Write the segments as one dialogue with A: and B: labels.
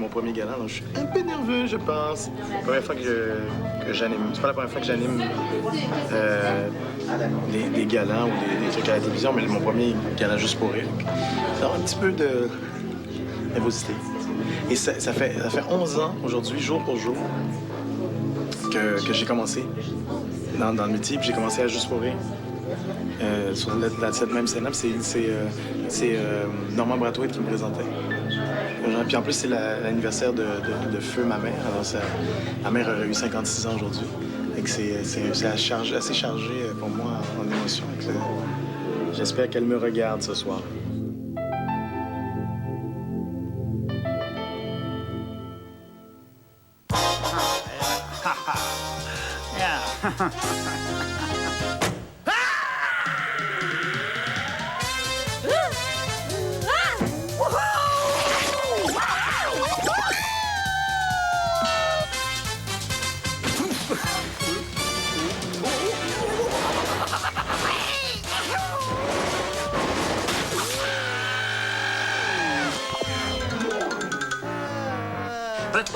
A: mon premier gala, donc je suis un peu nerveux, je pense. C'est la première fois que j'anime. C'est pas la première fois que j'anime des galas ou des trucs à la télévision, mais mon premier gala juste pour rire. Alors, un petit peu de nervosité. Et ça fait 11 ans aujourd'hui, jour pour jour, que j'ai commencé dans le métier. J'ai commencé à Juste pour rire. Sur cette même scène-là, c'est Normand Brathwaite qui me présentait. Puis en plus, c'est l'anniversaire de Feu, ma mère. Alors, ma mère aurait eu 56 ans aujourd'hui. C'est assez chargé pour moi en émotion. J'espère qu'elle me regarde ce soir.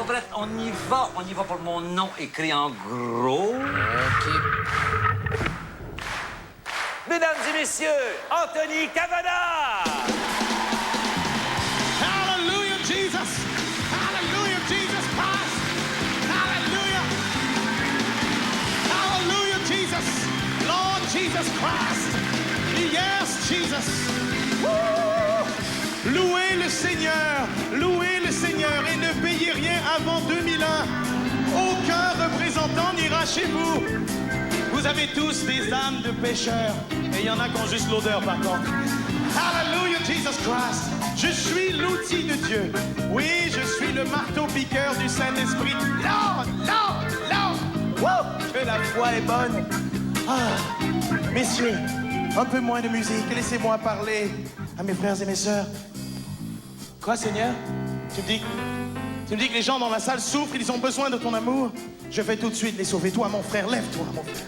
B: Prête, on y va pour mon nom écrit en gros. OK. Mesdames et messieurs, Anthony Cavana!
C: Hallelujah, Jesus! Hallelujah, Jesus Christ! Hallelujah! Hallelujah, Jesus! Lord Jesus Christ! Yes, Jesus! Woo! Louez le Seigneur et ne payez rien avant 2001. Aucun représentant n'ira chez vous. Vous avez tous des âmes de pécheurs. Et il y en a qui ont juste l'odeur par contre. Hallelujah, Jesus Christ. Je suis l'outil de Dieu. Oui, je suis le marteau-piqueur du Saint-Esprit. Lord! Wow! Que la foi est bonne. Ah, messieurs, un peu moins de musique. Laissez-moi parler à mes frères et mes sœurs. Quoi, Seigneur? Tu me dis que les gens dans la salle souffrent, ils ont besoin de ton amour. Je vais tout de suite les sauver. Toi, mon frère, lève-toi, mon frère.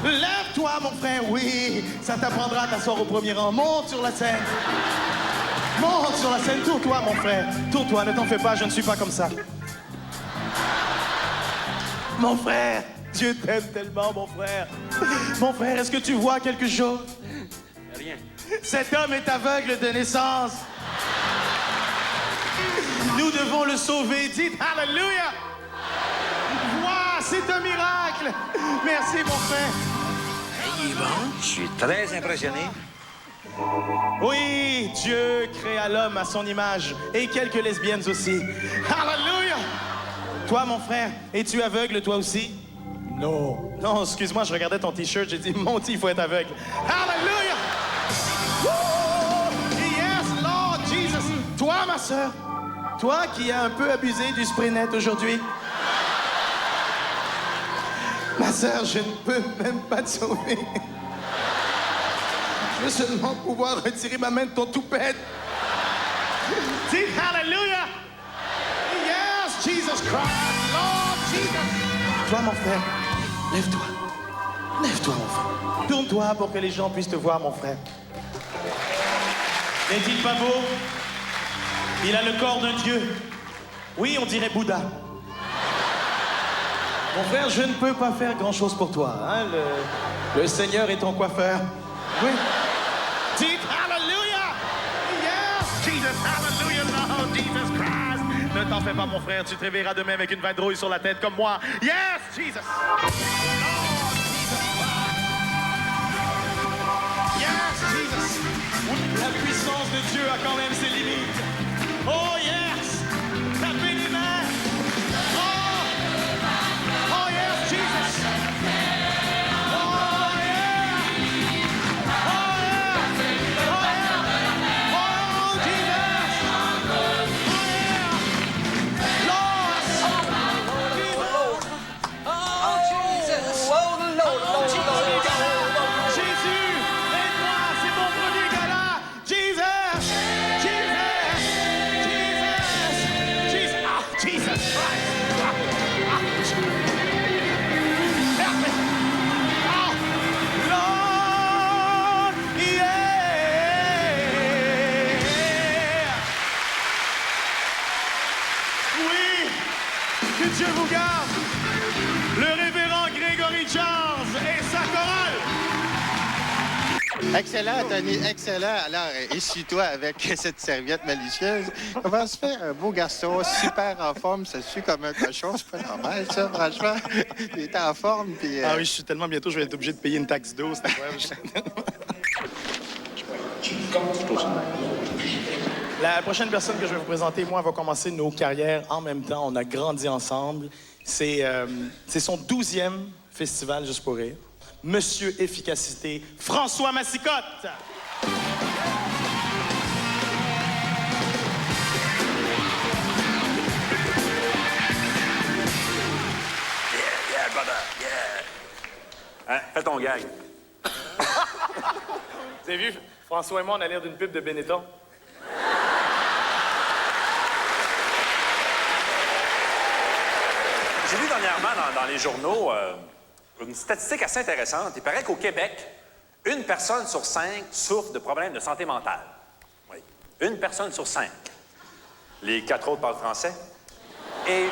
C: Lève-toi, mon frère, oui. Ça t'apprendra à t'asseoir au premier rang. Monte sur la scène. Monte sur la scène. Tourne-toi, mon frère. Tourne-toi, ne t'en fais pas, je ne suis pas comme ça. Mon frère, Dieu t'aime tellement, mon frère. Mon frère, est-ce que tu vois quelque chose?
B: Rien.
C: Cet homme est aveugle de naissance. Nous devons le sauver. Dites Alléluia. Wow, c'est un miracle. Merci, mon frère.
B: Il est bon. Je suis très impressionné.
C: Oui, Dieu créa l'homme à son image et quelques lesbiennes aussi. Alléluia. Toi, mon frère, es-tu aveugle, toi aussi? Non. Non, excuse-moi, je regardais ton T-shirt, j'ai dit, mon T, il faut être aveugle. Alléluia. Yes, Lord Jesus. Toi, ma sœur, toi qui as un peu abusé du spray net aujourd'hui. Ma sœur, je ne peux même pas te sauver. Je veux seulement pouvoir retirer ma main de ton toupette. Dis Hallelujah! Yes, Jesus Christ, Lord Jesus! Toi, mon frère, lève-toi. Lève-toi, mon frère. Tourne-toi pour que les gens puissent te voir, mon frère. N'est-il pas beau? Il a le corps d'un dieu. Oui, on dirait Bouddha. Mon frère, je ne peux pas faire grand-chose pour toi. Hein? Le Seigneur est ton coiffeur. Oui. Dites Hallelujah! Yes! Jesus, Hallelujah, Lord Jesus Christ! Ne t'en fais pas, mon frère, tu te réveilleras demain avec une vadrouille sur la tête comme moi. Yes, Jesus! Lord Jesus Christ! Yes, Jesus! La puissance de Dieu a quand même ses limites. Oh, yes! Tapez les mains! Oh, yes, Jesus! Jesus! Jesus! Jesus! Dieu vous garde. Le révérend Grégory Charles et sa chorale.
D: Excellent, Tony, excellent. Alors, essuie-toi avec cette serviette malicieuse. Comment se fait un beau garçon super en forme, ça sue comme un cochon? C'est pas normal, ça, franchement. Il est en forme, puis...
A: Ah oui, je suis tellement bientôt, je vais être obligé de payer une taxe d'eau, c'est incroyable. La prochaine personne que je vais vous présenter, moi, va commencer nos carrières en même temps. On a grandi ensemble. C'est son 12e festival Juste pour rire. Monsieur Efficacité, François Massicotte.
E: Yeah, brother, yeah. Hein? Fais ton gag.
A: Vous avez vu, François et moi, on a l'air d'une pub de Benetton.
E: J'ai lu dernièrement dans les journaux une statistique assez intéressante. Il paraît qu'au Québec, 1 personne sur 5 souffre de problèmes de santé mentale. Oui. 1 personne sur 5. Les 4 autres parlent français. Yeah,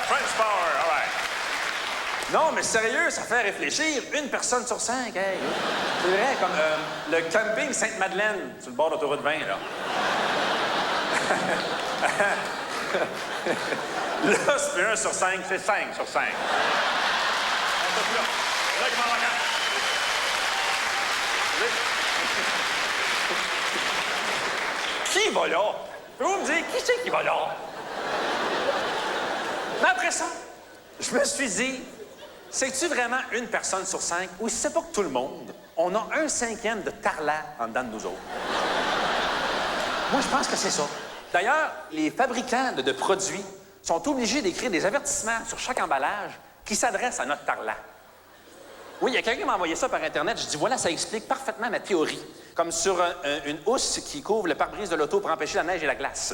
E: French power, all right. Non, mais sérieux, ça fait réfléchir. 1 personne sur 5, hey. C'est vrai, comme le camping Sainte-Madeleine, sur le bord d'autoroute 20, là. Là, c'est plus 1 sur 5, c'est 5 sur 5. Qui va là? Vous me dire, qui c'est qui va là? Mais après ça, je me suis dit, c'est-tu vraiment 1 personne sur 5 ou si c'est pas que tout le monde, on a 1/5 de tarlat en dedans de nous autres? Moi, je pense que c'est ça. D'ailleurs, les fabricants de produits sont obligés d'écrire des avertissements sur chaque emballage qui s'adressent à notre tarlat. Oui, il y a quelqu'un qui m'a envoyé ça par Internet. Je dis, voilà, ça explique parfaitement ma théorie. Comme sur une housse qui couvre le pare-brise de l'auto pour empêcher la neige et la glace.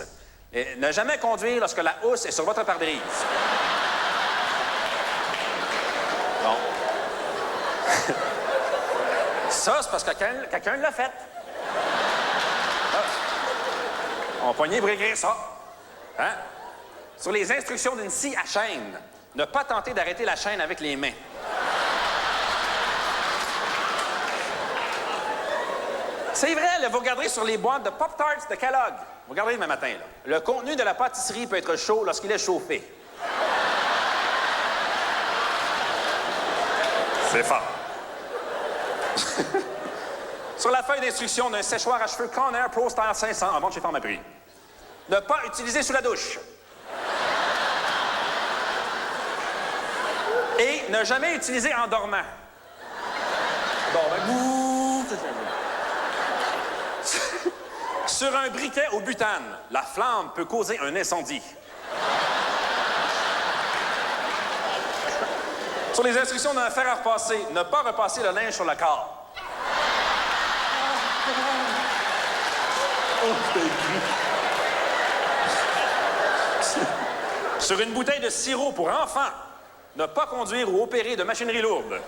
E: Et ne jamais conduire lorsque la housse est sur votre pare-brise. Bon. Ça, c'est parce que quelqu'un l'a fait. On poignait pour écrire ça. Hein? Sur les instructions d'une scie à chaîne, ne pas tenter d'arrêter la chaîne avec les mains. C'est vrai, là, vous regarderez sur les boîtes de Pop-Tarts de Kellogg. Vous regarderez demain matin, là. Le contenu de la pâtisserie peut être chaud lorsqu'il est chauffé. C'est fort. Sur la feuille d'instruction d'un séchoir à cheveux Conair Pro Style 500 en vente chez Pharmaprix. Ne pas utiliser sous la douche. Et ne jamais utiliser en dormant. Sur un briquet au butane, la flamme peut causer un incendie. Sur les instructions d'un fer à repasser, ne pas repasser le linge sur le corps. Sur une bouteille de sirop pour enfants, ne pas conduire ou opérer de machinerie lourde.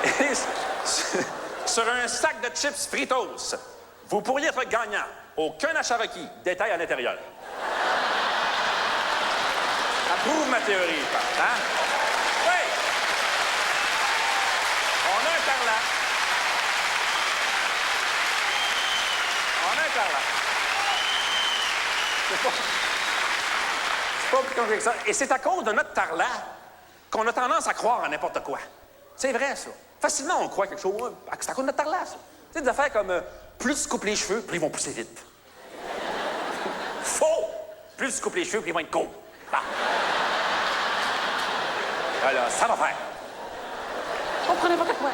E: Et sur un sac de chips Fritos, vous pourriez être gagnant. Aucun achat requis. Détail à l'intérieur. Approuve ma théorie, hein? Oui! On a un tarlat. C'est pas plus compliqué que ça. Et c'est à cause de notre tarlat qu'on a tendance à croire à n'importe quoi. C'est vrai, ça. Facilement, on croit quelque chose. C'est à cause de notre tarlat, ça. Tu sais, des affaires comme plus tu coupes les cheveux, plus ils vont pousser vite. Faux! Plus tu coupes les cheveux, plus ils vont être courts. Bon. Alors, ça va faire. On comprenait pas quoi.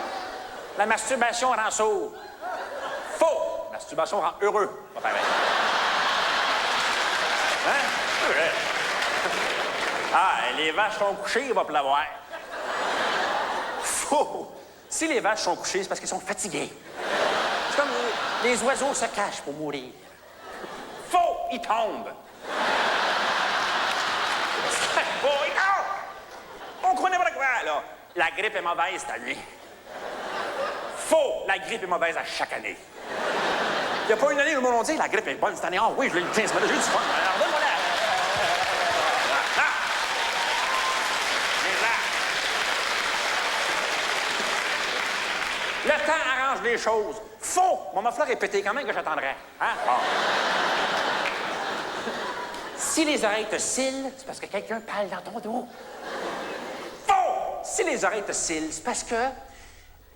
E: La masturbation rend sourd. Faux! La masturbation rend heureux. Pas pareil. Hein? C'est vrai. Ah, les vaches sont couchées, il va pleuvoir. Faux! Si les vaches sont couchées, c'est parce qu'elles sont fatiguées. C'est comme les oiseaux se cachent pour mourir. Faux! Ils tombent. Faux! Ils tombent! On croit n'importe quoi, là. La grippe est mauvaise cette année. Faux! La grippe est mauvaise à chaque année. Il n'y a pas une année où le monde dit la grippe est bonne cette année. Ah oui, je l'ai eu 15 minutes, j'ai eu du fun. Alors, donne-moi la... Le temps arrange les choses. Faux! Mon muffler est pété quand même que j'attendrai. Hein? Bon. Si les oreilles te cillent, c'est parce que quelqu'un parle dans ton dos. Faux! Si les oreilles te cillent, c'est parce que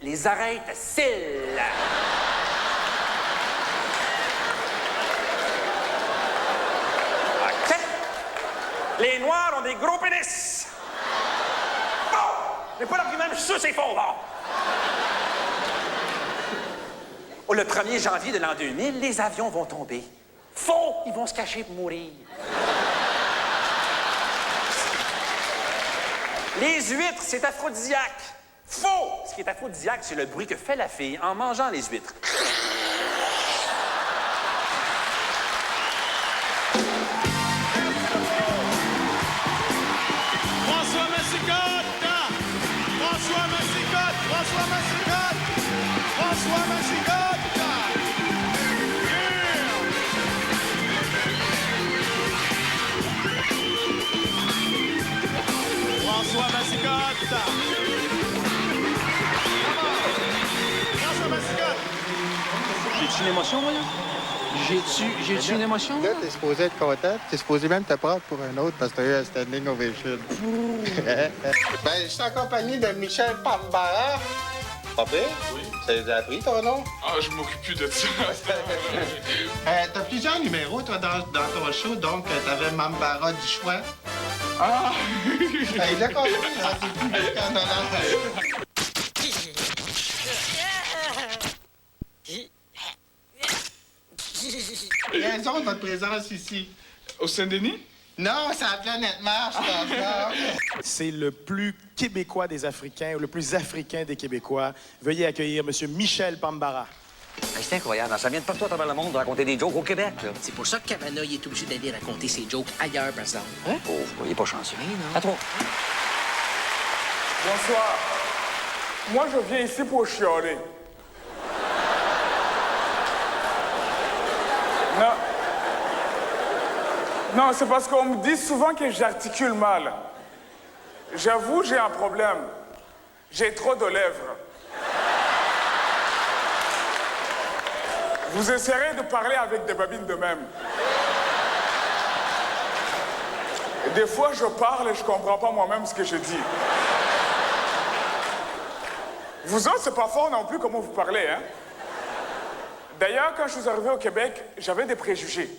E: les oreilles te cillent. OK? Les Noirs ont des gros pénis. Faux! J'ai pas l'argument, je suis sûr que c'est faux, bon. Le 1er janvier de l'an 2000, les avions vont tomber. Faux! Ils vont se cacher pour mourir. Les huîtres, c'est aphrodisiaque. Faux! Ce qui est aphrodisiaque, c'est le bruit que fait la fille en mangeant les huîtres.
C: François Massicotte! François Massicotte! François Massicotte! François Massicotte! François Massicotte! François Massicotte!
F: J'ai-tu une émotion, moi, là? J'ai-tu une émotion?
D: Là, t'es supposé être content. T'es supposé même te prendre pour un autre parce que t'as eu un standing ovation. Ben, je suis en compagnie de Michel Pambara. Pas pire? Oui. Ça vous a appris ton nom?
G: Ah, je m'occupe plus de ça.
D: T'as plusieurs numéros, toi, dans ton show. Donc, t'avais Mambara du choix.
G: Ah!
D: Il a compris, hein? C'est plus de canonnage. Raison de votre présence ici.
G: Au Saint-Denis?
D: Non, c'est la planète Mars, ça.
A: C'est le plus québécois des Africains, ou le plus africain des Québécois. Veuillez accueillir M. Michel Pambara.
B: Hey, c'est incroyable, ça vient de partout à travers le monde de raconter des jokes au Québec, là.
F: C'est pour ça que Cavana, il est obligé d'aller raconter ses jokes ailleurs, par exemple. Hein?
B: Pauvre, il est pas chanceux.
F: Mais non.
B: À toi.
G: Bonsoir. Moi, je viens ici pour chialer. Non. Non, c'est parce qu'on me dit souvent que j'articule mal. J'avoue, j'ai un problème. J'ai trop de lèvres. Vous essayerez de parler avec des babines de même. Des fois, je parle et je comprends pas moi-même ce que je dis. Vous autres, c'est pas fort non plus comment vous parlez, hein? D'ailleurs, quand je suis arrivé au Québec, j'avais des préjugés.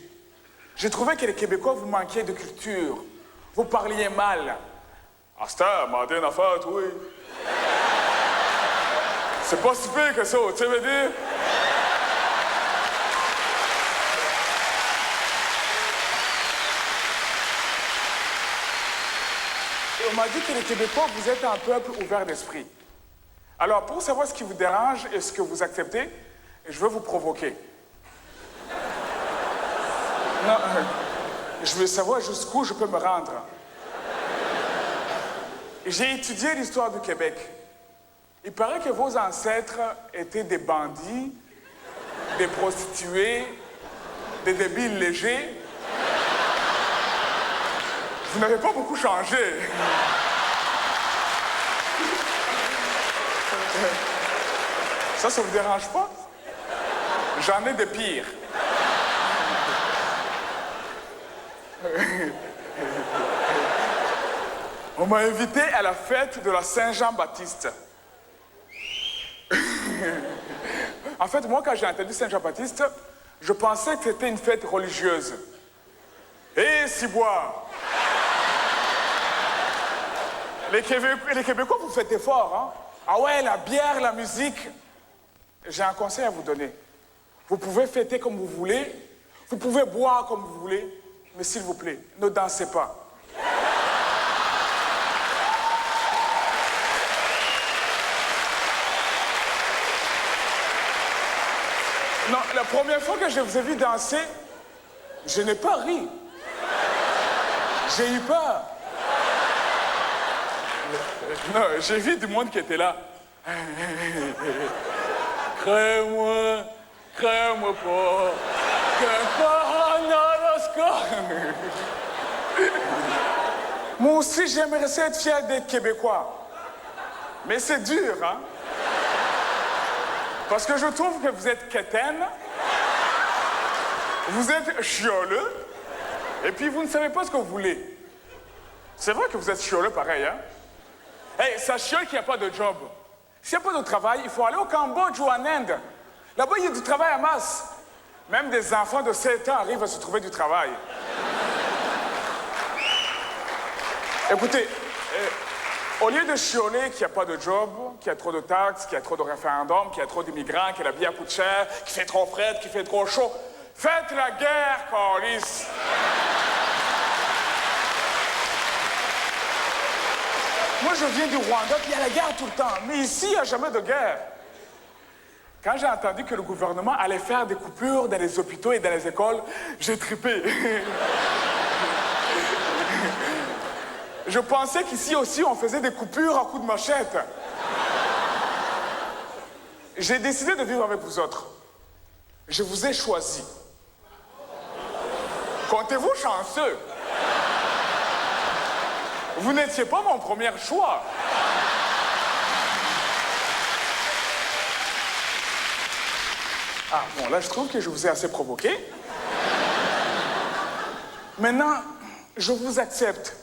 G: J'ai trouvé que les Québécois, vous manquiez de culture. Vous parliez mal. Ah, c'était matin en fête, oui. C'est pas si pire que ça, tu veux dire? On m'a dit que les Québécois, vous êtes un peuple ouvert d'esprit. Alors, pour savoir ce qui vous dérange et ce que vous acceptez, je veux vous provoquer. Non, je veux savoir jusqu'où je peux me rendre. J'ai étudié l'histoire du Québec. Il paraît que vos ancêtres étaient des bandits, des prostituées, des débiles légers. Vous n'avez pas beaucoup changé. Ça vous dérange pas? J'en ai de pire. On m'a invité à la fête de la Saint-Jean-Baptiste. En fait, moi, quand j'ai entendu Saint-Jean-Baptiste, je pensais que c'était une fête religieuse. Et Ciboire! Les Québécois, vous faites fort, hein? Ah ouais, la bière, la musique. J'ai un conseil à vous donner. Vous pouvez fêter comme vous voulez, vous pouvez boire comme vous voulez, mais s'il vous plaît, ne dansez pas. Non, la première fois que je vous ai vu danser, je n'ai pas ri. J'ai eu peur. Non, j'ai vu du monde qui était là. Crée-moi pas. Que pas Moi aussi, j'aimerais ça être fier d'être québécois. Mais c'est dur, hein? Parce que je trouve que vous êtes quétaine, vous êtes chioleux, et puis vous ne savez pas ce que vous voulez. C'est vrai que vous êtes chioleux pareil, hein? Hey, ça chiole qu'il n'y a pas de job. S'il n'y a pas de travail, il faut aller au Cambodge ou en Inde. Là-bas, il y a du travail à masse. Même des enfants de 7 ans arrivent à se trouver du travail. Écoutez, au lieu de chialer qu'il n'y a pas de job, qu'il y a trop de taxes, qu'il y a trop de référendums, qu'il y a trop d'immigrants, que la vie coûte cher, qu'il fait trop frais, qu'il fait trop chaud, faites la guerre, câlisse! Moi, je viens du Rwanda, puis il y a la guerre tout le temps. Mais ici, il n'y a jamais de guerre. Quand j'ai entendu que le gouvernement allait faire des coupures dans les hôpitaux et dans les écoles, j'ai trippé. Je pensais qu'ici aussi, on faisait des coupures à coups de machette. J'ai décidé de vivre avec vous autres. Je vous ai choisi. Comptez-vous chanceux. Vous n'étiez pas mon premier choix. Ah, bon, là, je trouve que je vous ai assez provoqué. Maintenant, je vous accepte.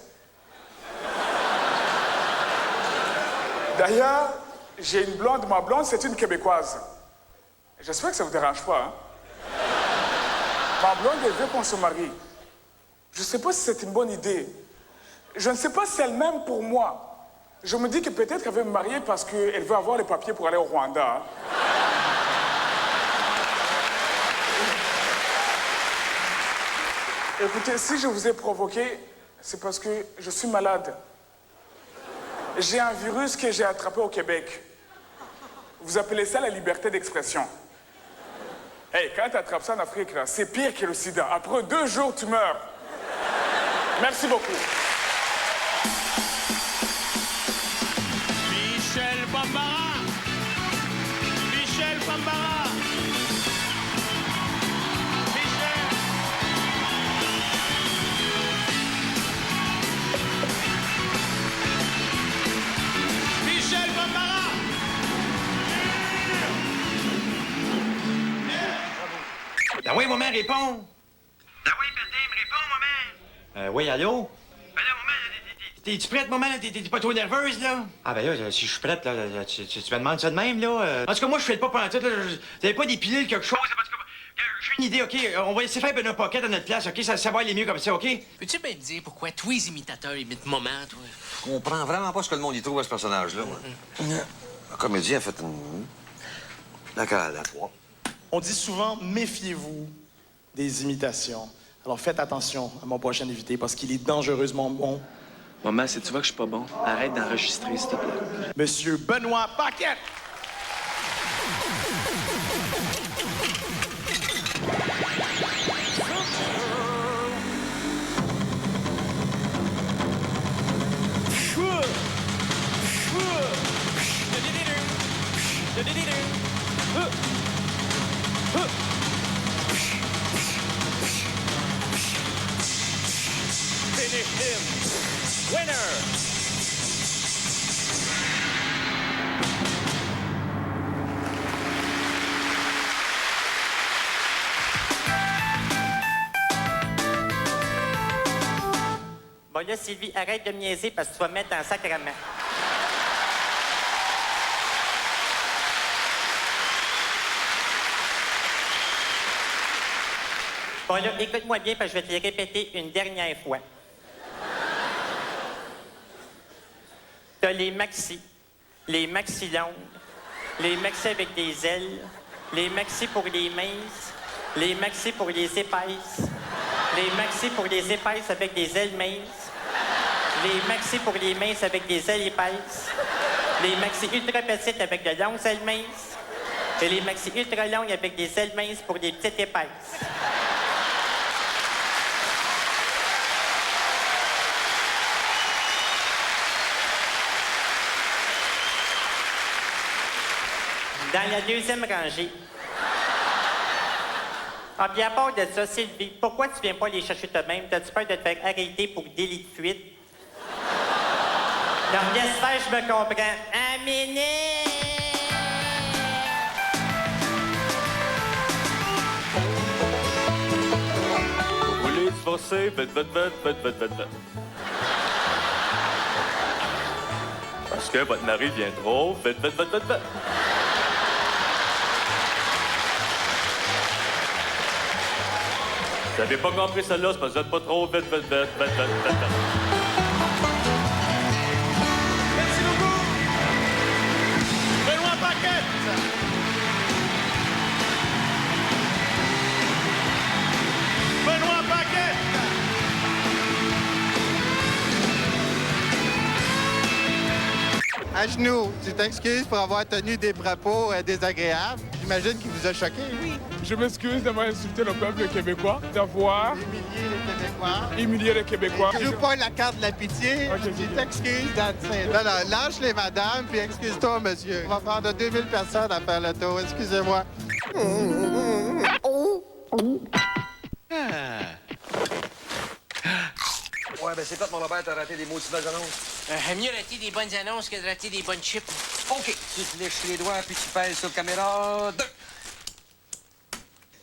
G: D'ailleurs, j'ai une blonde. Ma blonde, c'est une Québécoise. J'espère que ça ne vous dérange pas, hein? Ma blonde, elle veut qu'on se marie. Je ne sais pas si c'est une bonne idée. Je ne sais pas si elle m'aime pour moi. Je me dis que peut-être qu'elle veut me marier parce qu'elle veut avoir les papiers pour aller au Rwanda. Hein? Écoutez, si je vous ai provoqué, c'est parce que je suis malade. J'ai un virus que j'ai attrapé au Québec. Vous appelez ça la liberté d'expression. Hey, quand tu attrapes ça en Afrique, là, c'est pire que le sida. Après 2 jours, tu meurs. Merci beaucoup.
C: Michel Bambara. Michel Bambara. Michel. Michel Bambara.
H: Ben oui, maman, réponds.
I: Ben oui, Martin, me réponds, maman.
H: Oui, allô?
I: Ben là, maman,
H: T'es-tu prête, maman? T'es pas trop nerveuse, là? Ah, ben là, si je suis prête, là, tu me demandes ça de même, là? En tout cas, moi, je fais le pas pendant tout, là. T'avais pas des pilules, quelque chose?
I: c'est parce que...
H: J'ai une idée, OK? On va laisser faire Benoît Pocket à notre place, OK? Ça va aller mieux comme ça, OK?
J: Peux-tu bien me dire pourquoi tous les imitateurs imitent Maman, toi?
B: Je comprends vraiment pas ce que le monde y trouve à ce personnage-là. moi. Le comédien a fait une... La 3.
A: On dit souvent, méfiez-vous des imitations. Alors faites attention à mon prochain invité parce qu'il est dangereusement bon.
F: Maman, si tu vois que je suis pas bon, arrête d'enregistrer, s'il te plaît.
A: Monsieur Benoît Paquette.
C: Finish him. Winner.
K: Bon, là, Sylvie, arrête de me niaiser parce que tu vas me mettre en sacrement. Bon, là, écoute-moi bien parce que je vais te le répéter une dernière fois. T'as les maxi longues, les maxi avec des ailes, les maxi pour les minces, les maxi pour les épaisses, les maxi pour les épaisses avec des ailes minces, les maxi pour les minces avec des ailes épaisses, les maxi ultra petites avec de longues ailes minces, et les maxi ultra longues avec des ailes minces pour des petites épaisses. Dans la deuxième rangée. Ah, puis à part de ça, Sylvie, pourquoi tu viens pas les chercher toi-même? T'as-tu peur de te faire arrêter pour délit de fuite? Donc, laisse faire, je me comprends. Aminé!
L: Vous voulez se forcer? Vite. Parce que votre mari vient trop. Vite. Vous n'avez pas compris celle-là, c'est parce que vous êtes pas trop vite.
C: Merci beaucoup. Benoît Paquette. Benoît Paquette.
D: À genoux, tu t'excuses pour avoir tenu des propos désagréables. J'imagine qu'il vous a choqué. Oui.
G: Je m'excuse d'avoir insulté le peuple québécois, d'avoir
D: Humilier les Québécois.
G: humilié les Québécois.
D: Tu joues pas la carte de la pitié. Tu t'excuses dans Non, lâche les madames, puis excuse-toi, monsieur. On va faire de 2000 personnes à faire le tour. Excusez-moi.
B: Ouais, ben c'est fait, mon Robert, t'as raté des mots de annonces.
J: Mieux rater des bonnes annonces que de rater des bonnes chips.
B: OK. Tu te lèches les doigts, puis tu pèses sur caméra 2.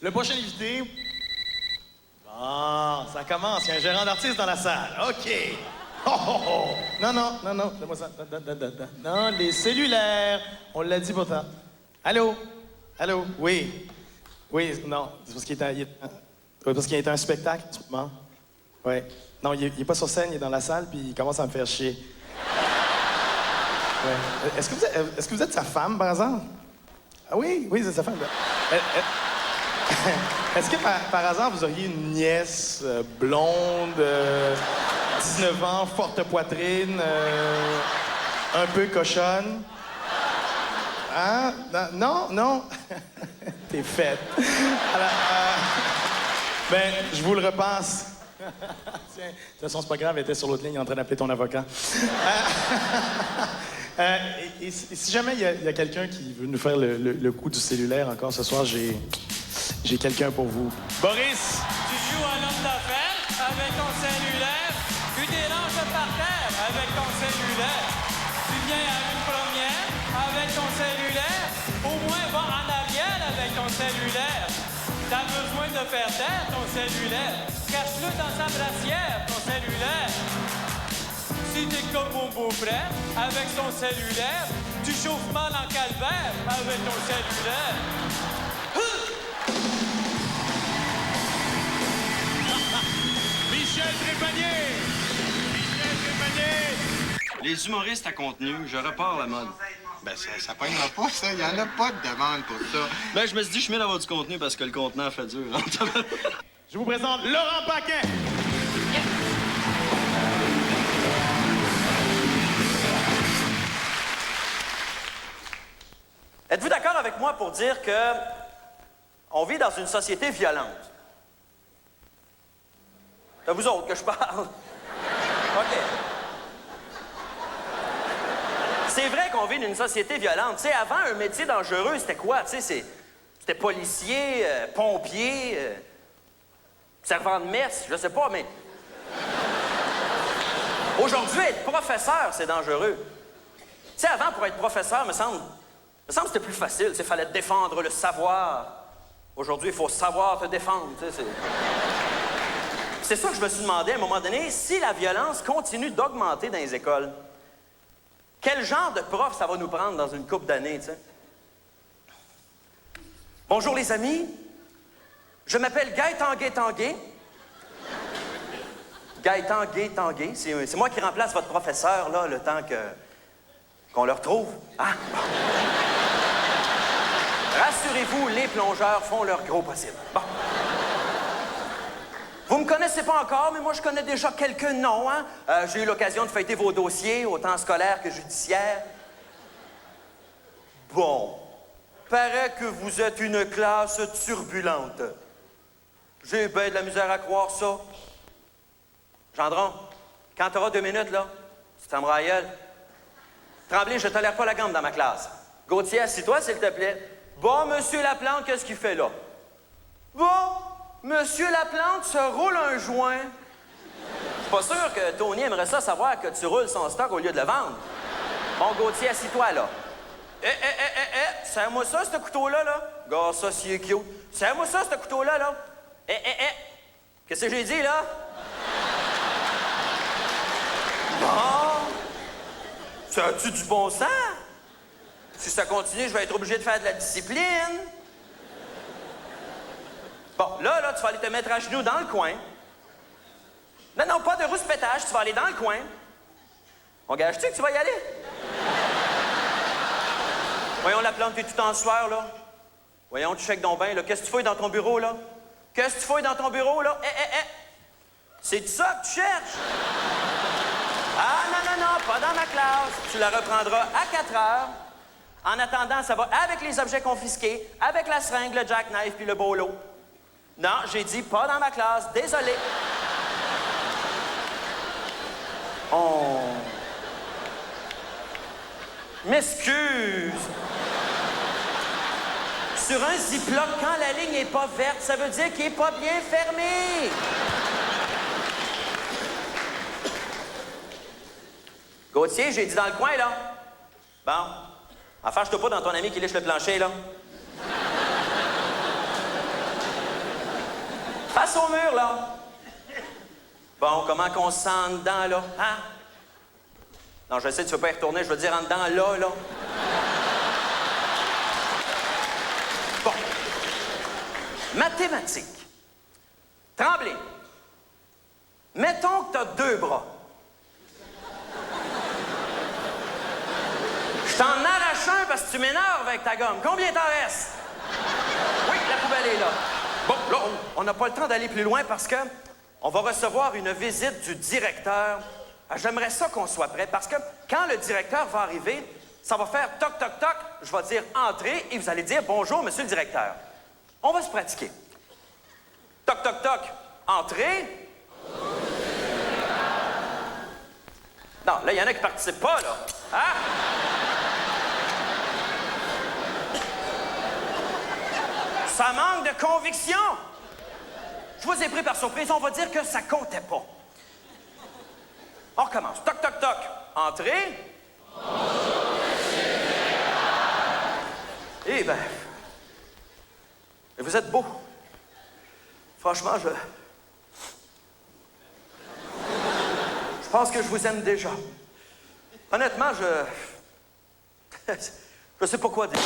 A: Le prochain invité. Bon, ça commence. Il y a un gérant d'artiste dans la salle. OK. Oh. Non. Donne-moi ça. Non, les cellulaires. On l'a dit pourtant. Allô? Oui. Non. C'est parce qu'il est un spectacle, en ce moment. Oui. Non, il est pas sur scène, il est dans la salle, puis il commence à me faire chier. Ouais. Est-ce que vous êtes sa femme, par hasard? Ah oui, c'est sa femme. Est-ce que par hasard, vous auriez une nièce blonde, 19 ans, forte poitrine, un peu cochonne? Hein? Non? T'es faite. Alors, ben, je vous le repasse. Tiens, de toute façon, c'est pas grave, elle était sur l'autre ligne en train d'appeler ton avocat. Et si jamais il y a quelqu'un qui veut nous faire le coup du cellulaire encore ce soir, j'ai quelqu'un pour vous. Boris!
M: Tu joues un homme d'affaires avec ton cellulaire. Tu déranges par terre avec ton cellulaire. Tu viens à une première avec ton cellulaire. Au moins, va en arrière avec ton cellulaire. T'as besoin de faire taire ton cellulaire. Cache-le dans sa brassière, ton cellulaire. Si t'es comme mon beau-frère, avec ton cellulaire, tu chauffes mal en calvaire avec ton cellulaire.
C: Michel Trépanier.
N: Les humoristes à contenu, je repars la mode.
D: Ben, ça pognera pas, ça. Il y en a pas de demande pour ça.
N: Ben, je me suis dit, je suis mieux d'avoir du contenu parce que le contenant fait dur.
A: Je vous présente Laurent Paquin.
O: Êtes-vous d'accord avec moi pour dire que on vit dans une société violente? C'est à vous autres que je parle. OK. C'est vrai qu'on vit dans une société violente. Tu sais, avant, un métier dangereux, c'était quoi? Tu sais, c'était policier, pompier, servant de messe, je sais pas, mais... Aujourd'hui, être professeur, c'est dangereux. Tu sais, avant, pour être professeur, me semble que c'était plus facile. Il fallait défendre le savoir. Aujourd'hui, il faut savoir te défendre. C'est ça que je me suis demandé à un moment donné. Si la violence continue d'augmenter dans les écoles, quel genre de prof ça va nous prendre dans une couple d'années, tu sais? Bonjour, les amis. Je m'appelle Gaëtan Tanguay. Gaëtan Tanguay. C'est moi qui remplace votre professeur, là, le temps qu'on le retrouve. Ah, bon. Rassurez-vous, les plongeurs font leur gros possible. Bon. Vous me connaissez pas encore, mais moi, je connais déjà quelques noms, hein? J'ai eu l'occasion de feuilleter vos dossiers, autant scolaires que judiciaires. Bon. Paraît que vous êtes une classe turbulente. J'ai bien de la misère à croire ça. Gendron, quand t'auras 2 minutes, là, tu te fermeras la gueule. Tremblay, je tolère pas la gambe dans ma classe. Gauthier, assis-toi, s'il te plaît. Bon, Monsieur Laplante, qu'est-ce qu'il fait là? Bon, Monsieur Laplante se roule un joint. Je suis pas sûr que Tony aimerait ça savoir que tu roules son stock au lieu de le vendre. Bon, Gauthier, assis-toi, là. Serre-moi ça, ce couteau-là, là. Gars, ça, si est cute. Serre-moi ça, ce couteau-là, là. Qu'est-ce que j'ai dit, là? Bon. Ça a-tu du bon sens? Si ça continue, je vais être obligé de faire de la discipline. Bon, là, tu vas aller te mettre à genoux dans le coin. Non, pas de rouspétage, tu vas aller dans le coin. On gage-tu que tu vas y aller? Voyons, Laplante, t'es tout en sueur, là. Voyons, tu checkes donc bien, là. Qu'est-ce que tu fais dans ton bureau, là? Qu'est-ce que tu fais dans ton bureau, là? C'est ça que tu cherches? Ah, non, pas dans ma classe. Tu la reprendras à 4 heures. En attendant, ça va avec les objets confisqués, avec la seringue, le jackknife puis le bolo. Non, j'ai dit pas dans ma classe. Désolé. Oh. M'excuse. Sur un ziploc, quand la ligne n'est pas verte, ça veut dire qu'il n'est pas bien fermé. Gauthier, j'ai dit dans le coin, là. Bon. Affache-toi pas dans ton ami qui lèche le plancher, là. Face au mur, là. Bon, comment qu'on se sent en dedans, là? Hein? Non, je sais, tu veux pas y retourner, je veux dire en dedans, là. Bon. Mathématiques. Tremblay. Mettons que t'as 2 bras. Je t'en arrache un parce que tu m'énerves avec ta gomme. Combien t'en reste? Oui, la poubelle est là. Bon, là, on n'a pas le temps d'aller plus loin parce que on va recevoir une visite du directeur. J'aimerais ça qu'on soit prêt parce que quand le directeur va arriver, ça va faire toc, toc, toc. Je vais dire entrez et vous allez dire bonjour, monsieur le directeur. On va se pratiquer. Toc, toc, toc. Entrez. Non, là, il y en a qui participent pas, là. Hein? Ça manque de conviction. Je vous ai pris par surprise. On va dire que ça comptait pas. On recommence. Toc, toc, toc. Entrez. Eh bien, vous êtes beau. Franchement, je pense que je vous aime déjà. Honnêtement, je sais pas quoi dire.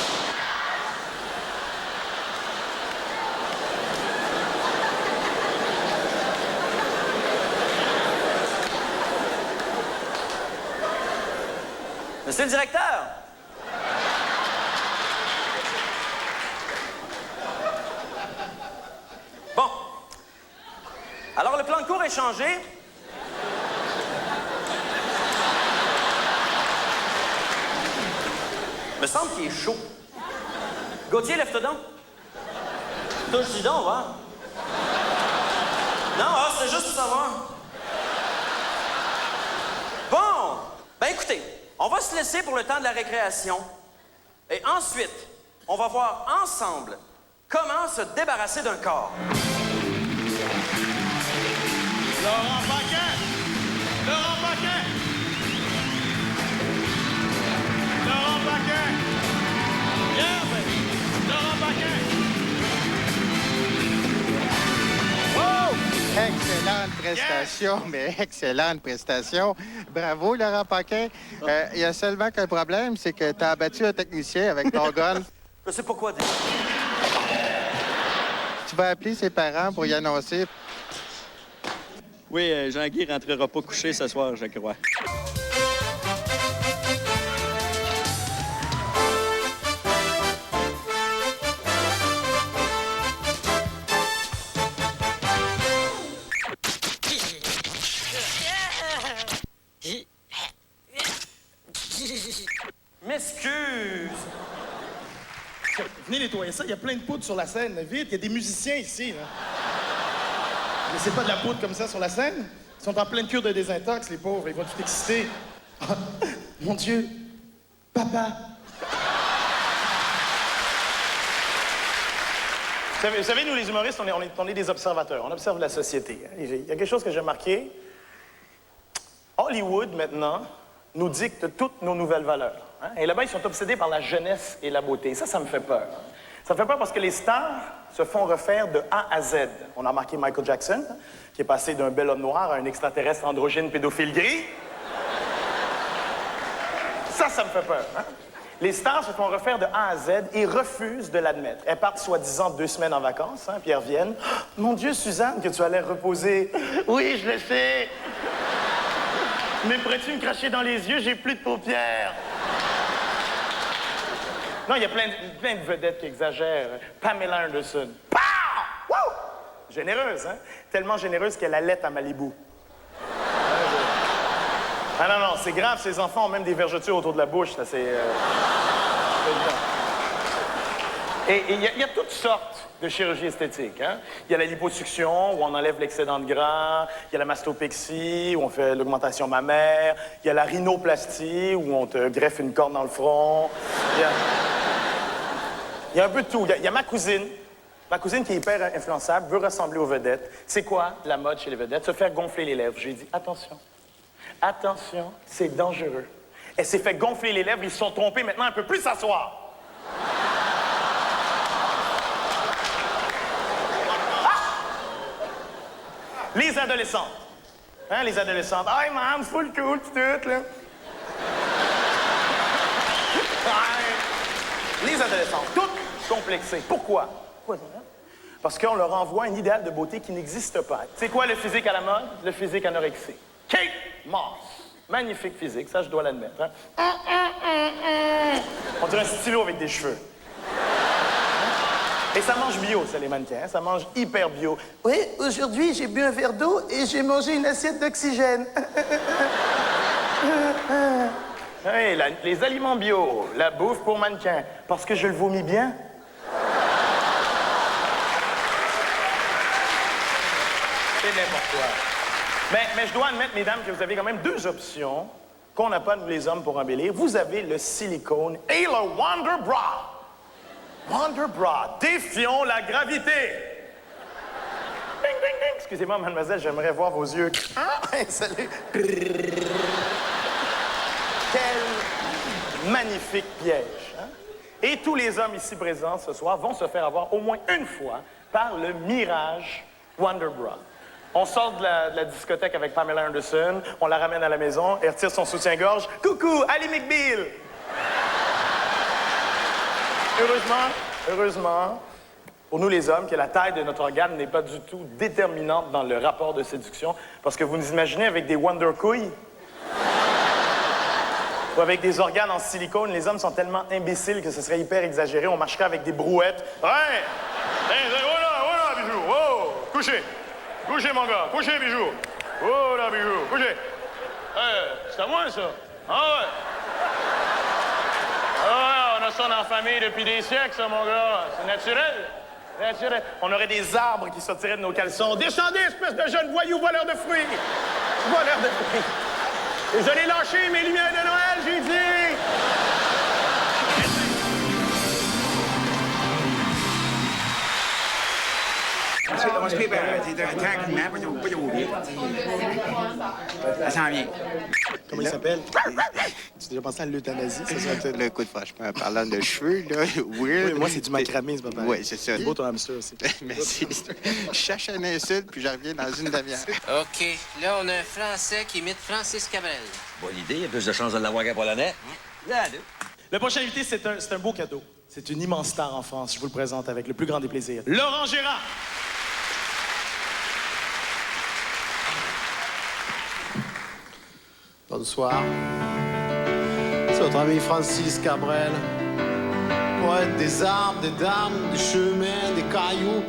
O: Monsieur le directeur! Bon. Alors, le plan de cours est changé. Me semble qu'il est chaud. Gauthier, lève-toi donc. Touche-y donc, va. Non, c'est juste pour savoir. Bon. Ben, écoutez. On va se laisser pour le temps de la récréation. Et ensuite, on va voir ensemble comment se débarrasser d'un corps.
C: Laurent Paquin! Laurent Paquin! Laurent Paquin! Yeah, baby! Laurent Paquin!
D: Oh! Excellente prestation, mais excellente prestation. Bravo, Laurent Paquin. Il y a seulement qu'un problème, c'est que tu as abattu un technicien avec ton gun.
O: Je sais pas quoi dire.
D: Tu vas appeler ses parents pour y annoncer.
N: Oui, Jean-Guy rentrera pas couché ce soir, je crois.
O: M'excuse.
A: Venez nettoyer ça, il y a plein de poudre sur la scène. Vite, il y a des musiciens ici. Là. Laissez pas de la poudre comme ça sur la scène. Ils sont en pleine cure de désintox, les pauvres. Ils vont tout exciter. Oh, mon Dieu. Papa. Vous savez, nous, les humoristes, on est des observateurs. On observe la société. Il y a quelque chose que j'ai remarqué. Hollywood, maintenant, nous dicte toutes nos nouvelles valeurs. Hein? Et là-bas, ils sont obsédés par la jeunesse et la beauté. Ça me fait peur. Ça me fait peur parce que les stars se font refaire de A à Z. On a remarqué Michael Jackson, qui est passé d'un bel homme noir à un extraterrestre androgyne pédophile gris. Ça me fait peur. Hein? Les stars se font refaire de A à Z et refusent de l'admettre. Elles partent soi-disant 2 semaines en vacances, hein, puis elles reviennent. Oh, mon Dieu, Suzanne, que tu as l'air reposée. Oui, je le sais. Mais pourrais-tu me cracher dans les yeux? J'ai plus de paupières. Non, il y a plein de vedettes qui exagèrent. Pamela Anderson. Pow! Woo! Généreuse, hein? Tellement généreuse qu'elle allait à Malibu. Ah non, c'est grave, ces enfants ont même des vergetures autour de la bouche, ça c'est... Et il y a toutes sortes de chirurgies esthétiques, hein? Il y a la liposuction, où on enlève l'excédent de gras, il y a la mastopexie, où on fait l'augmentation mammaire, il y a la rhinoplastie, où on te greffe une corne dans le front, il y a un peu de tout. Il y a ma cousine qui est hyper influençable, veut ressembler aux vedettes. C'est quoi la mode chez les vedettes? Se faire gonfler les lèvres. J'ai dit, attention. Attention, c'est dangereux. Elle s'est fait gonfler les lèvres, ils se sont trompés, maintenant elle ne peut plus s'asseoir. Ah! Les adolescentes. Hein, les adolescentes. Hey, man, full cool, pis tout, là. Les adolescentes, toutes complexées. Pourquoi? Parce qu'on leur envoie un idéal de beauté qui n'existe pas. C'est quoi le physique à la mode? Le physique anorexique. Kate Moss. Magnifique physique, ça, je dois l'admettre. Hein? On dirait un stylo avec des cheveux. Et ça mange bio, ça, les mannequins. Hein? Ça mange hyper bio. Oui, aujourd'hui, j'ai bu un verre d'eau et j'ai mangé une assiette d'oxygène. Oui, les aliments bio, la bouffe pour mannequins. Parce que je le vomis bien. C'est n'importe quoi. Mais je dois admettre, mesdames, que vous avez quand même 2 options qu'on n'a pas, nous, les hommes, pour embellir. Vous avez le silicone et le Wonder Bra. Wonder Bra. Défions la gravité. Ding, ding, ding. Excusez-moi, mademoiselle, j'aimerais voir vos yeux. Ah, salut. Quel magnifique piège. Hein? Et tous les hommes ici présents ce soir vont se faire avoir au moins une fois par le Mirage Wonder Bra. On sort de la discothèque avec Pamela Anderson, on la ramène à la maison, elle retire son soutien-gorge. Coucou, Ali McBeal! Heureusement, pour nous les hommes, que la taille de notre organe n'est pas du tout déterminante dans le rapport de séduction, parce que vous nous imaginez avec des Wonder couilles ou avec des organes en silicone, les hommes sont tellement imbéciles que ce serait hyper exagéré, on marcherait avec des brouettes. Ouais! Voilà, bijou! Oh! Couchez! Couchez, mon gars! Couchez, bijou! Oh là, bijou! Couchez! C'est à moi, ça! Ah ouais! Ah ouais, on a ça dans la famille depuis des siècles, ça, mon gars! C'est naturel! Naturel! On aurait des arbres qui sortiraient de nos caleçons. Descendez, espèce de jeune voyou, voleur de fruits! Voleur de fruits! Et je l'ai lâché, mes lumières de Noël, j'ai dit! Comment il s'appelle? Tu as déjà pensé à l'euthanasie?
D: Le coup de franchement, en parlant de cheveux, là, weird.
A: Oui, moi, c'est du macramé, c'est pas pareil.
D: Oui, c'est ça.
A: C'est beau ton hamster aussi.
D: Merci. Je cherche un insulte, puis je reviens dans une demi-heure.
J: OK. Là, on a un Français qui imite Francis Cabrel.
B: Bonne idée, il y a plus de chances de l'avoir qu'à Polonais.
A: Le prochain invité, c'est un beau cadeau. C'est une immense star en France. Je vous le présente avec le plus grand des plaisirs. Laurent Gérard!
P: Bonsoir. C'est votre ami Francis Cabrel. Poète des arbres, des dames, des chemins, des cailloux.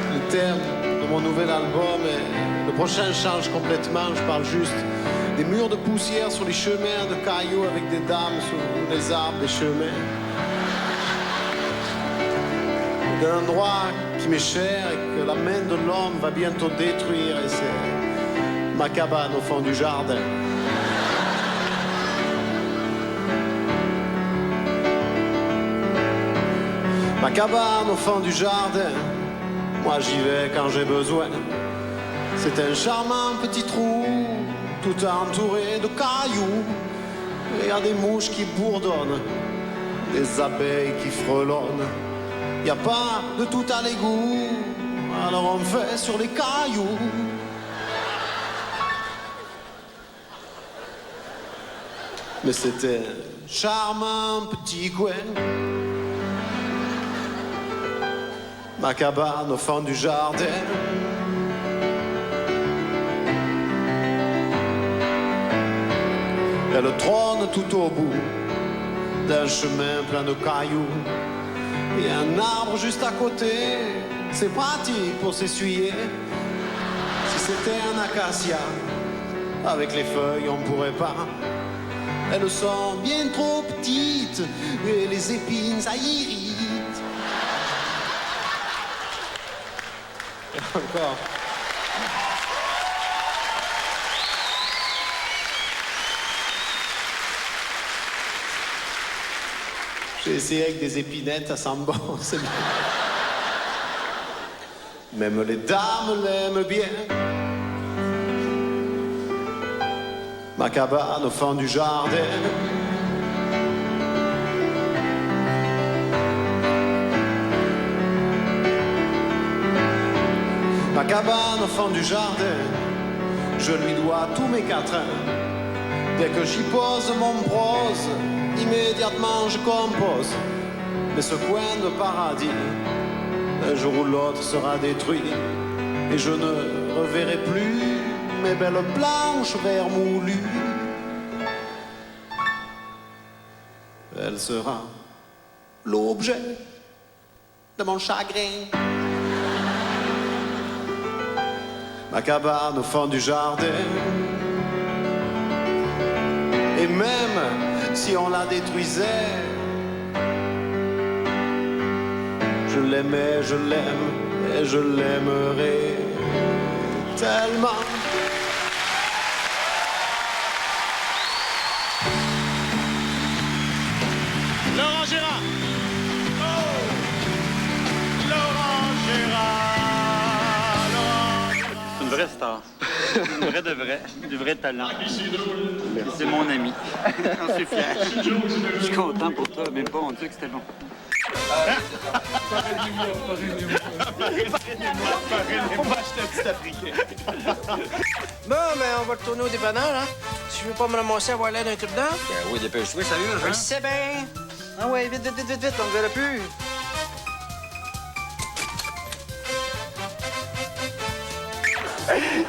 P: C'est le thème de mon nouvel album. Et le prochain change complètement. Je parle juste des murs de poussière sur les chemins de cailloux avec des dames sur les arbres, des chemins. D'un endroit qui m'est cher et que la main de l'homme va bientôt détruire. Et c'est ma cabane au fond du jardin. Ma cabane au fond du jardin, moi j'y vais quand j'ai besoin. C'est un charmant petit trou, tout entouré de cailloux. Il y a des mouches qui bourdonnent, des abeilles qui frelonnent. Y a pas de tout à l'égout, alors on fait sur les cailloux. Mais c'était un charmant petit coin. Ma cabane au fond du jardin. Elle trône tout au bout d'un chemin plein de cailloux. Et un arbre juste à côté, c'est pratique pour s'essuyer. Si c'était un acacia, avec les feuilles on pourrait pas. Elles sont bien trop petites et les épines ça irrite. Et encore. J'ai essayé avec des épinettes, ça sent bon, c'est bien. Même les dames l'aiment bien. Ma cabane au fond du jardin. Ma cabane au fond du jardin, je lui dois tous mes quatrains. Dès que j'y pose mon prose, immédiatement je compose. Mais ce coin de paradis, un jour ou l'autre sera détruit. Et je ne reverrai plus mes belles planches vermoulues. Elle sera l'objet de mon chagrin. Ma cabane au fond du jardin. Et même si on la détruisait, je l'aimais, je l'aime et je l'aimerai tellement.
C: Laurent Gérard. Oh! Laurent Gérard. Laurent.
N: C'est une vraie star. Une vraie de vrai. Du vrai talent. C'est mon ami. J'en suis fier. Je suis content pour toi, mais bon Dieu que c'était bon.
C: On va acheter un petit africain.
J: Bon, ben, on va retourner au dépanneur, hein? Si je veux pas me ramasser à avoir l'air d'un truc d'or.
B: Ben oui, dépêche-toi, ça urge,
J: Je
B: hein?
J: sais bien. Ah ouais, vite, vite, vite, vite, vite, on ne verra plus.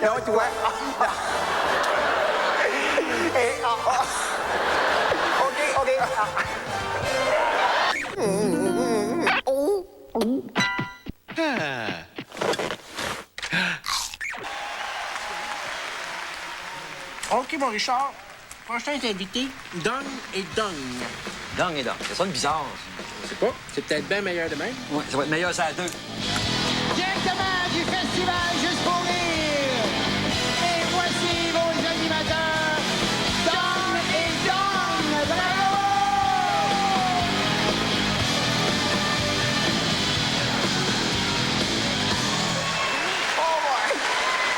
O: Non, toi. OK.
J: OK, mon Richard. Prochain invité, Dong et Dong.
B: Dong et Dong. Ça sonne bizarre.
J: Je sais pas. C'est peut-être bien meilleur de même.
B: Ouais, ça va être meilleur, ça à deux.
Q: Directement du festival Juste pour rire. Et voici vos animateurs, Dong et Dong. Bravo!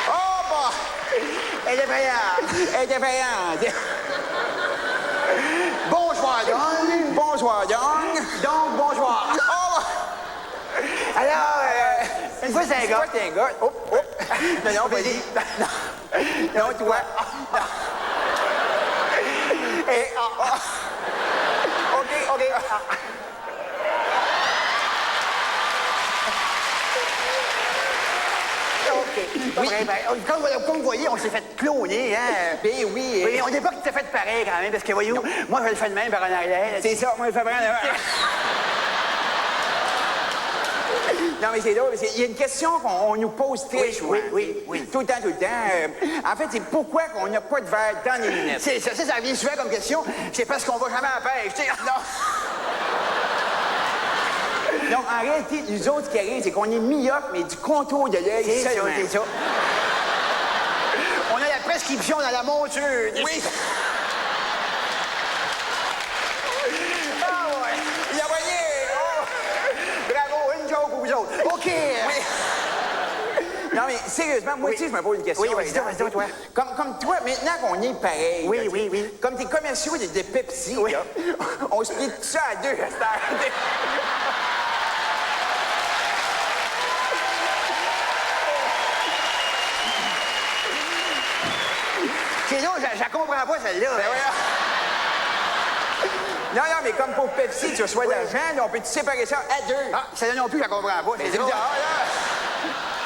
O: Oh, boy! Elle est payante. Bonsoir, Dong. Bonsoir, Dong. Donc, bonsoir. Oh! Alors, une fois, c'est un gars. C'est un gars. Oh. Non, vas-y. Non, toi. Et, OK. Oui. Comme vous voyez, on s'est fait cloner, hein? Ben oui. Oui, on n'est pas tout à fait pareil quand même, parce que voyez-vous, moi je le fais de même par en arrière. C'est ça, moi je le fais par en arrière. Non, mais c'est drôle, il y a une question qu'on nous pose très souvent. Oui. Tout le temps. En fait, c'est pourquoi on n'a pas de verre dans les lunettes. C'est ça, ça revient souvent comme question. C'est parce qu'on va jamais à la pêche, tu sais. Non. Donc, en réalité, nous autres, ce qui arrive, c'est qu'on est myopes, mais du contour de l'œil seulement. C'est ça. On a la prescription dans la monture. Oui. Ah ouais. Il a voyé. Oh.
R: sérieusement, moi aussi, je me pose une question.
S: Oui, vas-y, toi.
R: Comme toi, maintenant qu'on est pareil.
S: Oui,
R: là,
S: oui, oui.
R: Comme tes commerciaux de Pepsi, là, on se plie tout ça à deux à cette heure.
S: C'est non, je la comprends pas, celle-là.
R: Ben voilà. Non, mais comme pour Pepsi, tu reçois de l'argent, là, on peut séparer ça à deux.
S: Ah, celle-là non plus, je la comprends pas.
R: Mais c'est bizarre, là.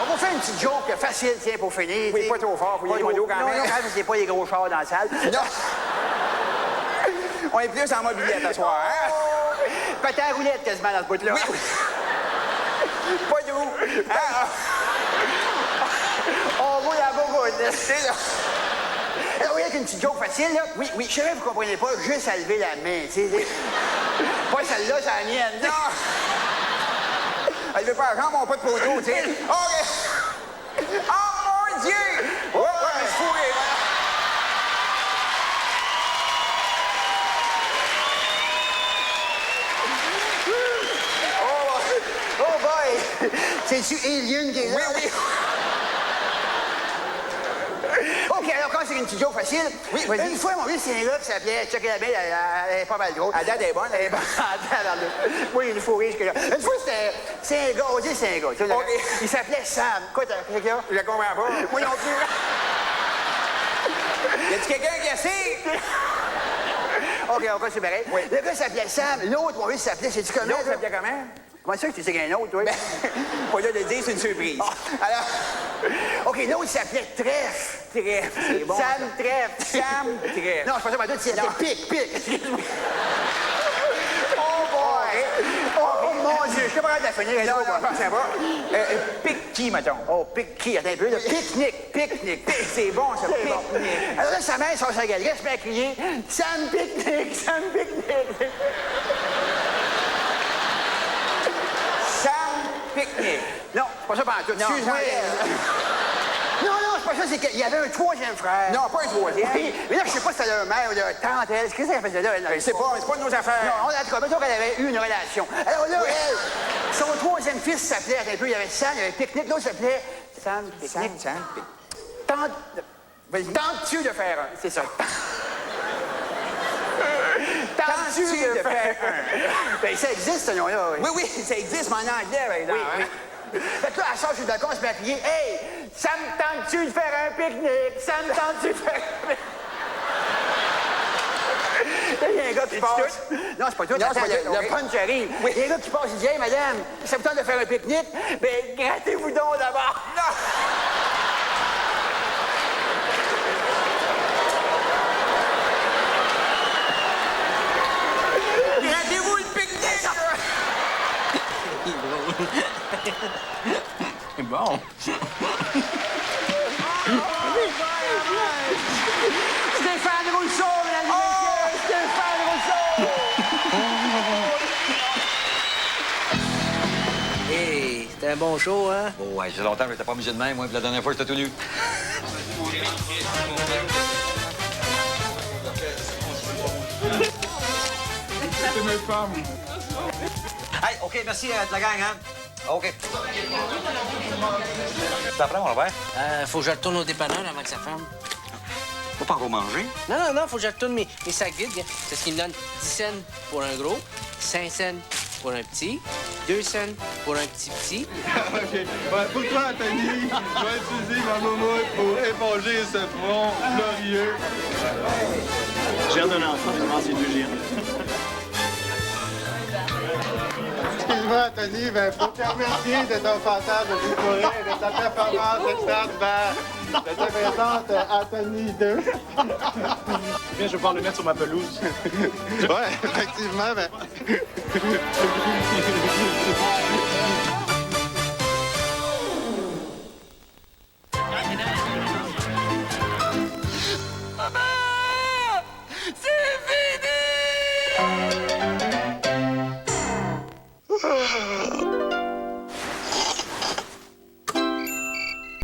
S: On va faire une petite joke facile, tiens, pour finir.
R: Oui, pas trop fort, faut y aller mollo quand même.
S: Non, c'est pas les gros chars dans la salle.
R: Non. On est plus en mobilette à soir, hein?
S: Pétard à roulette quasiment dans ce bout-là.
R: Oui. Pas doux. Ah.
S: On roule la bourgoune. C'est là. Alors, oui, avec une petite joke facile, là. Oui, je sais que vous comprenez pas, juste à lever la main, tu sais. Pas celle-là, c'est la mienne.
R: Non! Elle veut pas argent, mon pas de poteau, tu sais. OK! Oh, mon Dieu! Ouais, je suis fourré,
S: Oh boy! C'est-tu Alien qui est là?
R: Oui.
S: OK, alors quand c'est une petite joke facile, oui, une fois, mon vieux, c'est un gars qui s'appelait Chuck la Belle, elle est pas mal drôle.
R: À date, elle est bonne.
S: Elle est bonne. Oui, une fois, oui, une fois, c'est un gars, on dit c'est un gars. Tu sais,
R: OK.
S: Il s'appelait Sam. Quoi, t'as quelqu'un?
R: Je la comprends pas.
S: Moi non plus.
R: Y a-tu quelqu'un qui a sait?
S: OK, on va se séparer.
R: Oui.
S: Le gars s'appelait Sam, l'autre, mon vieux, s'appelait, c'est-tu comment?
R: L'autre s'appelait comment?
S: Comment ça que tu sais qu'il y a un autre, toi?
R: Pas là de le dire, c'est une surprise. Alors,
S: OK, l'autre, il s'appelait Trèfle.
R: c'est bon.
S: Sam Trèfle.
R: Sam Trèfle.
S: Non, je pensais pas tout, c'était Pic.
R: Oh boy!
S: Oh mon Dieu, je suis pas capable de la finir.
R: Non, je pensais pas. Pic qui, mettons?
S: Oh, pic qui? Attends un peu, là. Pique-nique.
R: C'est bon, ça,
S: C'est bon.
R: pique-nique.
S: Alors là, sa mère sort sa galerie, elle se met à crier « Sam Pique-nique! Sam Pique-nique! »
R: Sam Pique-nique.
S: Non, c'est pas ça pendant tout.
R: Non,
S: Excuse-moi. Non, c'est pas ça, c'est qu'il y avait un troisième frère.
R: Non, pas un troisième.
S: Oui, mais là, je sais pas si c'était leur mère ou leur tante, elle. Qu'est-ce qu'elle faisait là? Elle,
R: C'est pas de nos affaires.
S: Non, en tout cas, mettons qu'elle avait eu une relation. Alors là, elle, son troisième fils s'appelait, un peu, il y avait Sam, il y avait Pique-nique, l'autre s'appelait Sam Pique-nique.
R: Sam.
S: Tentes-tu de faire un? C'est ça.
R: Tentes-tu de faire un?
S: Ben, ça existe, ce nom-là.
R: Oui, ça existe, mais en anglais, par exemple.
S: Oui. Fait que là, elle sort sur le balcon, elle se met à crier « Hey, ça me tente-tu de faire un pique-nique? Ça me tente-tu de faire un pique-nique? » Là, il y a un gars qui passe. Non, c'est pas tout.
R: Non, c'est pas tout.
S: Le punch arrive. Il y a un gars qui passe, il dit « Hey, madame, ça me tente de faire un pique-nique? Ben, grattez-vous donc d'abord. »
R: Non! Grattez-vous le pique-nique!
H: C'est bon.
S: Stéphane Rousseau, mesdames et messieurs! Stéphane Rousseau! Hey, c'était un bon show, hein?
B: Oh, ouais, c'est longtemps que je n'étais pas amusé de même, moi, puis la dernière fois, j'étais tout nu.
G: C'est mes femmes.
B: Hey, OK, merci de la gang, hein? OK. C'est après, mon verre?
J: Faut que je retourne au dépanneur avant que ça ferme.
B: Faut pas encore manger.
J: Non, faut que je retourne mes sacs vides. C'est ce qui me donne 10 cents pour un gros, 5 cents pour un petit, 2 cents pour un petit.
T: OK. Ouais, pour toi, Anthony, je vais utiliser ma moumoute pour éponger ce front glorieux.
F: J'ai hâte d'un enfant, comment c'est deux géants.
P: Excuse-moi, Anthony, ben, faut te remercier de ton passage au Vieux-Forêt et de ta performance extraordinaire. De ta présente Anthony 2.
F: Bien, je vais pouvoir le mettre sur ma pelouse.
P: Ouais, effectivement, ben...